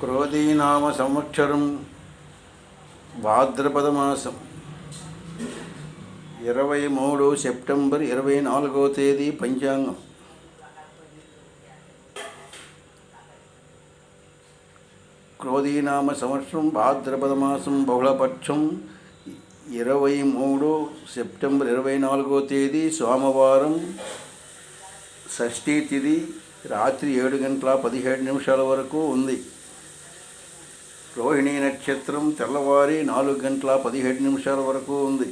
క్రోధీనామ సంవత్సరం భాద్రపద మాసం 23 సెప్టెంబర్ 24వ తేదీ పంచాంగం. క్రోధీనామ సంవత్సరం భాద్రపద మాసం బహుళపక్షం 23 సెప్టెంబర్ 24వ తేదీ సోమవారం. షష్ఠీ తిథి రాత్రి 7:17 వరకు ఉంది. రోహిణీ నక్షత్రం తెల్లవారి 4:17 వరకు ఉంది.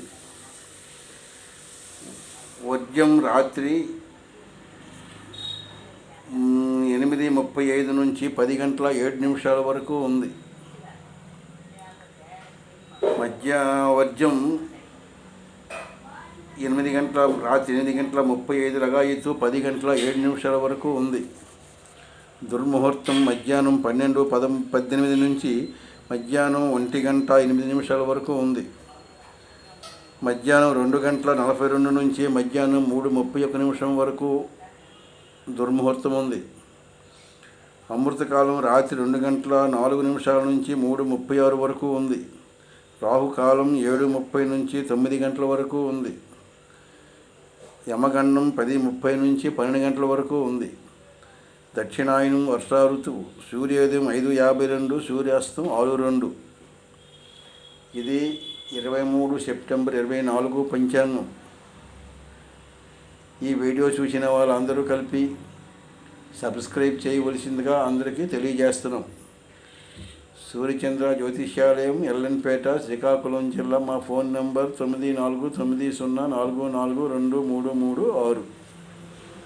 వర్జం రాత్రి 8:35 నుంచి 10:07 వరకు ఉంది. వర్జం 8 గంటల రాత్రి 8:35 లగాయతు 10:07 వరకు ఉంది. దుర్ముహూర్తం మధ్యాహ్నం 12:18 నుంచి మధ్యాహ్నం 1:08 వరకు ఉంది. మధ్యాహ్నం 2:42 నుంచి మధ్యాహ్నం 3:31 వరకు దుర్ముహూర్తం ఉంది. అమృతకాలం రాత్రి 2:04 నుంచి 3:36 వరకు ఉంది. రాహుకాలం 7:30 నుంచి 9 గంటల వరకు ఉంది. యమగండం 10:30 నుంచి 12 గంటల వరకు ఉంది. దక్షిణాయనం వర్షా ఋతువు. సూర్యోదయం 5:52, సూర్యాస్తం 6:02. ఇది 23 సెప్టెంబర్ 24 పంచాంగం. ఈ వీడియో చూసిన వాళ్ళందరూ కలిపి సబ్స్క్రైబ్ చేయవలసిందిగా అందరికీ తెలియజేస్తున్నాం. సూర్యచంద్ర జ్యోతిష్యాలయం, ఎల్ఎన్పేట, శ్రీకాకుళం జిల్లా. మా ఫోన్ నెంబర్ 9490442336.